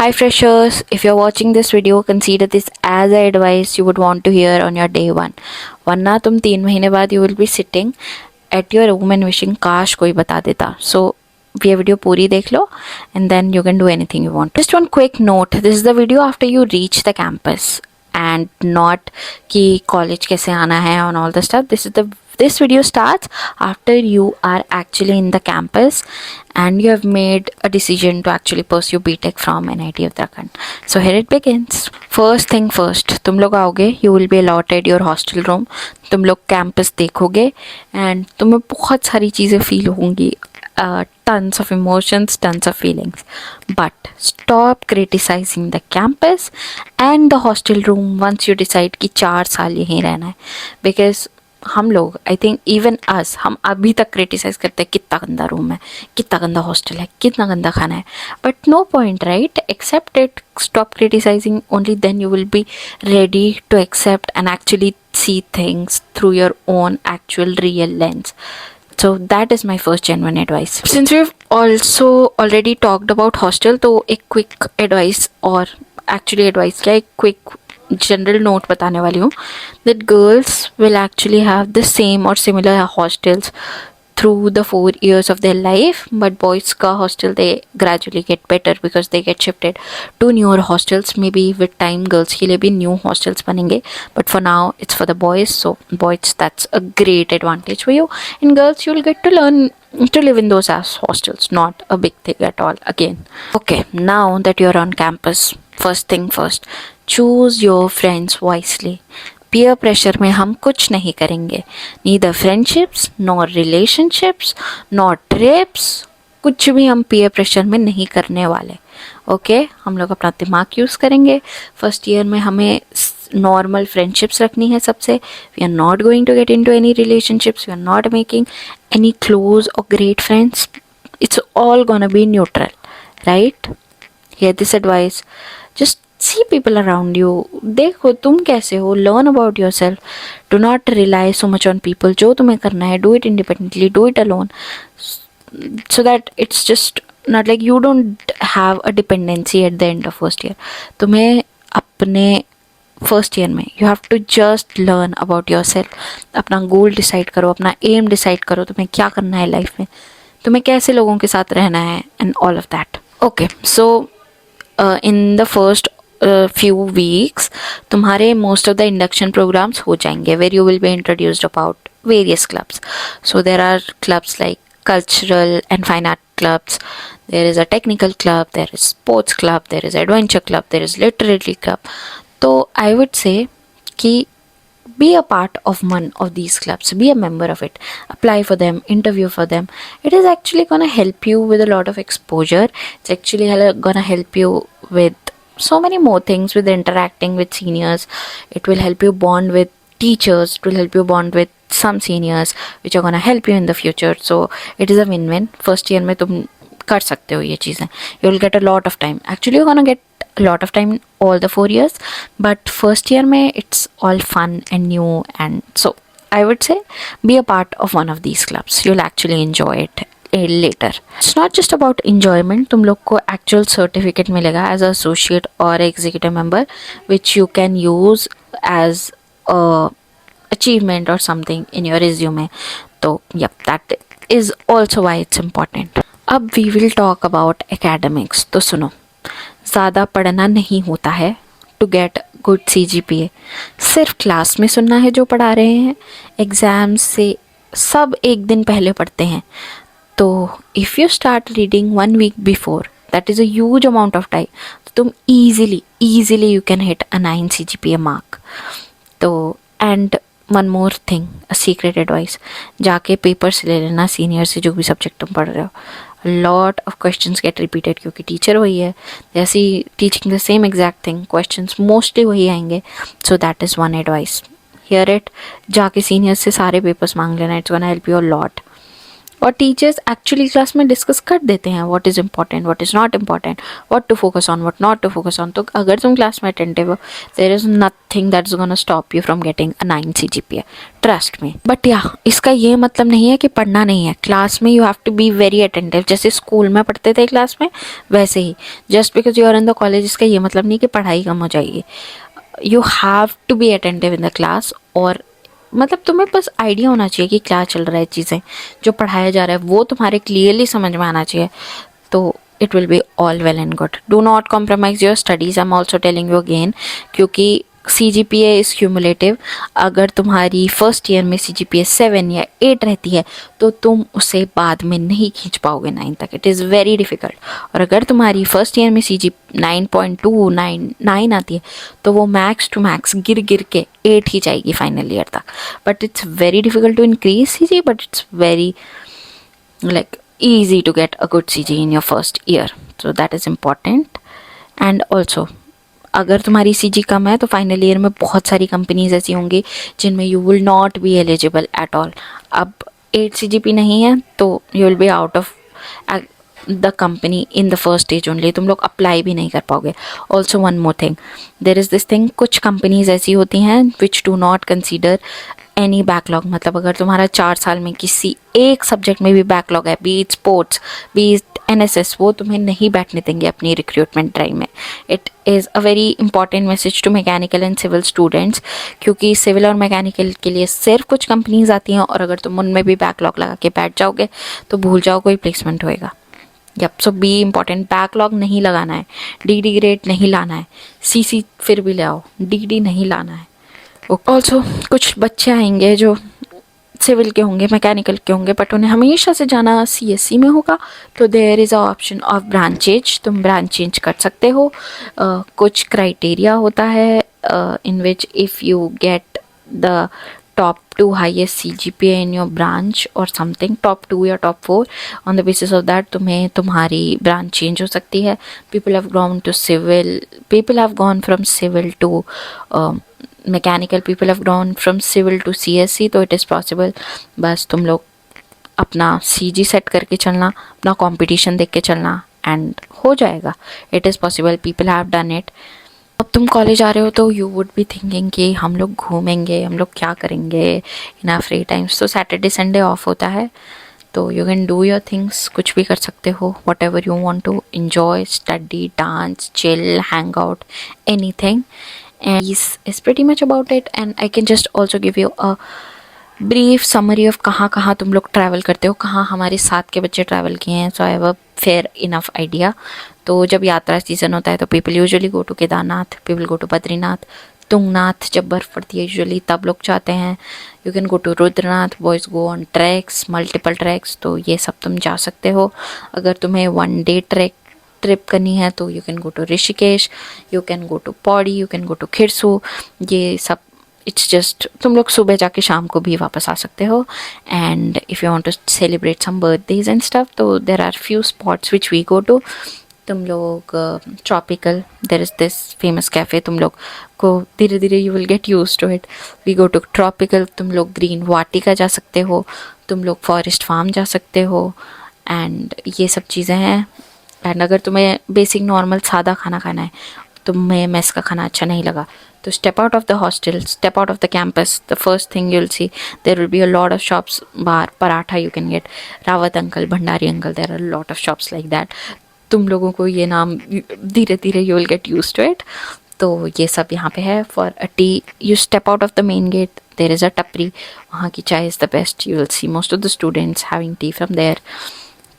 Hi freshers, if you're watching this video, consider this as a advice you would want to hear on your day one. वरना तुम 3 महीने बाद you will be sitting at your room and wishing काश कोई बता देता. So ये video पूरी देख लो and then you can do anything you want. Just one quick note, this is the video after you reach the campus and not कि college कैसे आना है and all the stuff. This video starts after you are actually in the campus and you have made a decision to actually pursue BTech from NIT Uttarakhand. So here it begins. First thing first, तुम लोग आओगे, you will be allotted your hostel room. तुम लोग campus देखोगे and तुम्हें बहुत सारी चीज़ें feel होंगी, tons of emotions, tons of feelings. But stop criticizing the campus and the hostel room once you decide कि 4 साल यहीं रहना है. Because हम लोग आई थिंक इवन अस हम अभी तक क्रिटिसाइज करते हैं कितना गंदा रूम है, कितना गंदा हॉस्टल है, कितना गंदा खाना है. But no point, right? Except it, stop criticising, only then you will be ready to accept and actually see things through your own actual real lens. So that is my first genuine advice. Since we've also already talked about hostel, तो एक quick advice और actually advice क्या, एक quick general note बताने वाली हूँ that girls will actually have the same or similar hostels through the 4 years of their life, but boys का hostel they gradually get better because they get shifted to newer hostels. Maybe with time girls के लिए भी new hostels बनेंगे, but for now it's for the boys. So boys, that's a great advantage for you, and girls you'll get to learn to live in those as hostels, not a big thing at all again. Okay, now that you're on campus, first thing first, choose your friends wisely. Peer pressure में हम कुछ नहीं करेंगे. Neither friendships, nor relationships, nor trips, कुछ भी हम peer pressure में नहीं करने वाले. ओके, हम लोग अपना दिमाग यूज़ करेंगे. फर्स्ट ईयर में हमें नॉर्मल फ्रेंडशिप्स रखनी है सबसे. We are not going to get in to any relationships, we are not making any close और great friends. It's all gonna be neutral, right? Hear this advice, just see people around you, देखो तुम कैसे हो, learn about yourself. Do not rely so much on people. जो तुम्हें करना है, do it independently, do it alone, so that it's just not like you don't have a dependency at the end of first year. तुम्हें अपने first year में you have to just learn about yourself. अपना goal decide करो, अपना M decide करो, तुम्हें क्या करना है लाइफ में, तुम्हें कैसे लोगों के साथ रहना है and all of that. Okay, so in the first few weeks तुम्हारे most of the induction programs हो जाएंगे where you will be introduced about various clubs. So there are clubs like cultural and fine art clubs, there is a technical club, there is sports club, there is adventure club, there is literary club. So I would say कि be a part of one of these clubs, be a member of it, apply for them, interview for them. It is actually gonna help you with a lot of exposure. It's actually gonna help you with so many more things, with interacting with seniors. It will help you bond with teachers, it will help you bond with some seniors which are going to help you in the future. So it is a win-win. First year में तुम कर सकते हो ये चीज़ें. You will get a lot of time. Actually you're going to get a lot of time all the 4 years, but first year में it's all fun and new, and so I would say be a part of one of these clubs. You'll actually enjoy it later. It's not just about enjoyment. तुम लोग को actual certificate मिलेगा as a associate or executive member which you can use as a achievement or something in your resume. तो yep, that is also why it's important. अब we will talk about academics. तो सुनो, ज़्यादा पढ़ना नहीं होता है to get good CGPA. सिर्फ क्लास में सुनना है जो पढ़ा रहे हैं. एग्ज़ाम से सब एक दिन पहले पढ़ते हैं. तो if you start reading 1 week before, that is a huge amount of time. तुम easily you can hit a 9 CGPA mark. तो and one more thing, a secret advice, जाके पेपर्स ले लेना सीनियर से जो भी सब्जेक्ट तुम पढ़ रहे हो. Lot of questions get repeated क्योंकि टीचर वही है, जैसे teaching the same exact thing, questions mostly वही आएंगे. So that is one advice. Hear it, जाके सीनियर से सारे पेपर्स मांग लेना. It's gonna help you a lot. और टीचर्स एक्चुअली क्लास में डिस्कस कर देते हैं what is important, what is not important, what to focus on, what not to focus on. तो अगर तुम क्लास में अटेंटिव हो, there is nothing that is gonna stop you from getting a 9 CGPA, trust me. But या इसका ये मतलब नहीं है कि पढ़ना नहीं है, क्लास में you have to be very attentive. जैसे स्कूल में पढ़ते थे क्लास में, वैसे ही just because you are in the college, इसका ये मतलब नहीं कि पढ़ाई कम हो जाएगी। You have to be attentive in the class. और मतलब तुम्हें बस आइडिया होना चाहिए कि क्या चल रहा है, चीज़ें जो पढ़ाया जा रहा है वो तुम्हारे क्लियरली समझ में आना चाहिए, तो it will be all well and good. Do not compromise your studies, I am also telling you again, क्योंकि CGPA इज़ क्यूमुलेटिव। अगर तुम्हारी फर्स्ट ईयर में CGPA 7 या 8 रहती है तो तुम उसे बाद में नहीं खींच पाओगे 9 तक, इट इज़ वेरी डिफ़िकल्ट। और अगर तुम्हारी फर्स्ट ईयर में CG 9.2 9 आती है तो वो मैक्स टू मैक्स गिर गिर के 8 ही जाएगी फाइनल ईयर तक। But it's very difficult to increase CG, but it's very like easy to get a good CG in your first year, so that is important. And also अगर तुम्हारी CG कम है तो फाइनल ईयर में बहुत सारी companies ऐसी होंगी जिनमें you will not be eligible at all. अब 8 CGP नहीं है तो you will be out of the company in the first stage only, तुम लोग अप्लाई भी नहीं कर पाओगे। Also one more thing, there is this thing, कुछ कंपनीज ऐसी होती हैं which do not consider any backlog. मतलब अगर तुम्हारा 4 साल में किसी एक सब्जेक्ट में भी बैकलॉग है, be it sports, be it NSS, वो तुम्हें नहीं बैठने देंगे अपनी रिक्रूटमेंट ड्राइव में। It is a very important message to mechanical and civil students, क्योंकि सिविल और मैकेनिकल के लिए सिर्फ कुछ कंपनीज आती हैं और अगर तुम उनमें भी बैकलॉग लगा के बैठ जाओगे तो भूल जाओ कोई प्लेसमेंट होएगा। Yup, so be important, backlog नहीं लगाना है, DD ग्रेड नहीं लाना है, CC फिर भी ले आओ, DD नहीं लाना है। ऑल्सो कुछ बच्चे आएंगे जो सिविल के होंगे, मैकेनिकल के होंगे, बट उन्हें हमेशा से जाना CSE में होगा, तो there is a option of branch change, तुम ब्रांच चेंज कर सकते हो। कुछ क्राइटेरिया होता है in which if you get the top 2 highest CGPA in your branch or something, top 2 या top 4, on the basis of that तुम्हें तुम्हारी branch change हो सकती है। people have gone to civil, people have gone from civil to mechanical, people have gone from civil to CSE, तो it is possible. बस तुम लोग अपना CG सेट करके चलना, अपना कंपटीशन देख के चलना एंड हो जाएगा। It is possible, people have done it. अब तुम कॉलेज आ रहे हो तो यू वुड बी थिंकिंग कि हम लोग घूमेंगे, हम लोग क्या करेंगे इन आवर फ्री टाइम्स। तो सैटरडे संडे ऑफ होता है तो you can do your things, कुछ भी कर सकते हो, whatever you want to enjoy, study, dance, chill, hang out, anything. And this is pretty much about it, and I can just also give you a brief summary of कहाँ कहाँ तुम लोग travel करते हो, कहाँ हमारे साथ के बच्चे ट्रैवल किए हैं, so I have a fair enough idea। तो जब यात्रा सीज़न होता है तो people usually go to Kedarnath, people go to Badrinath, Tungnath जब बर्फ़ पड़ती है यूजुअली तब लोग जाते हैं। You can go to Rudranath, boys go on treks, multiple treks, तो ये सब तुम जा सकते हो। अगर तुम्हें 1 day ट्रिप करनी है तो you can go to Rishikesh, you can go to Pauri, you can go to Khirsu, ये सब इट्स जस्ट तुम लोग सुबह जाके शाम को भी वापस आ सकते हो। And if you want to celebrate some birthdays and stuff तो there are few spots which we go to. तुम लोग Tropical, there is this famous cafe, तुम लोग को धीरे धीरे you will get used to it. We go to Tropical, तुम लोग ग्रीन वाटिका जा सकते हो, तुम लोग फॉरेस्ट फार्म जा सकते हो, एंड ये सब चीज़ें हैं। एंड अगर तुम्हें बेसिक नॉर्मल सादा खाना खाना है, तुम्हें मेस का खाना अच्छा नहीं लगा, तो step out of the hostel, step out of the campus, the first thing you will see there will be a lot of shops बाहर। Paratha you can get, Rawat uncle, Bhandari uncle, there are lot of shops like that. तुम लोगों को ये नाम धीरे धीरे you will get used to it. तो ये सब यहाँ पे है। For a tea you step out of the main gate, there is a tapri, वहाँ की चाय is the best, you will see most of the students having tea from there.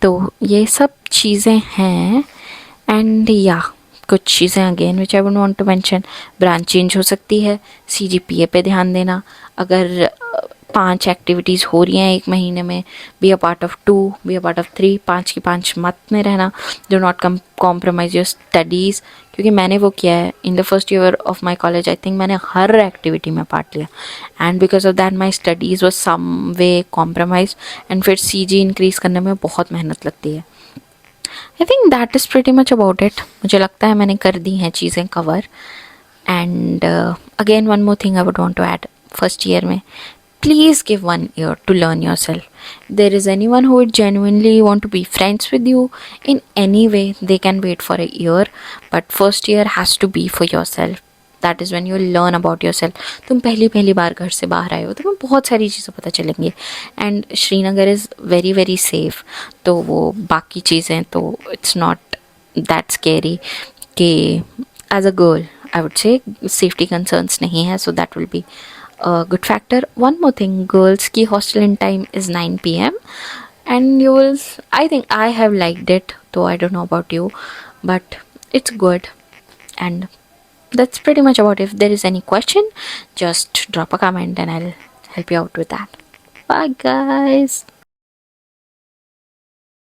तो ये सब चीज़ें हैं। एंड या कुछ चीज़ें again which I would want to mention, branch change हो सकती है, CGPA पे ध्यान देना। अगर 5 एक्टिविटीज़ हो रही हैं एक महीने में, be a part of 2, be a part of 3, 5 की 5 मत में रहना। Do not compromise your studies, क्योंकि मैंने वो किया है in the first year of my college. I think मैंने हर एक्टिविटी में पार्ट लिया and because of that my studies was some way compromise. And फिर CG इंक्रीज़ करने में बहुत मेहनत लगती है। I think that is pretty much about it. मुझे लगता है मैंने कर दी हैं चीज़ें cover. And again one more thing I would want to add, first year में please give 1 year to learn yourself. If there is anyone who would genuinely want to be friends with you in any way, they can wait for a year, but first year has to be for yourself. That is when you learn about your self. तुम पहली पहली बार घर से बाहर आए हो, तुम्हें बहुत सारी चीज़ें पता चलेंगी. And Srinagar is very very safe. तो वो बाकी चीज़ें तो इट्स नॉट दैट स्केरी कि as a girl I would say safety concerns नहीं है. So that will be a good factor. One more thing, girls ki hostel in time is 9 p.m. and you will, I think I have liked it, though I don't know about you, but it's good. And that's pretty much about it. If there is any question, just drop a comment and I'll help you out with that. Bye guys.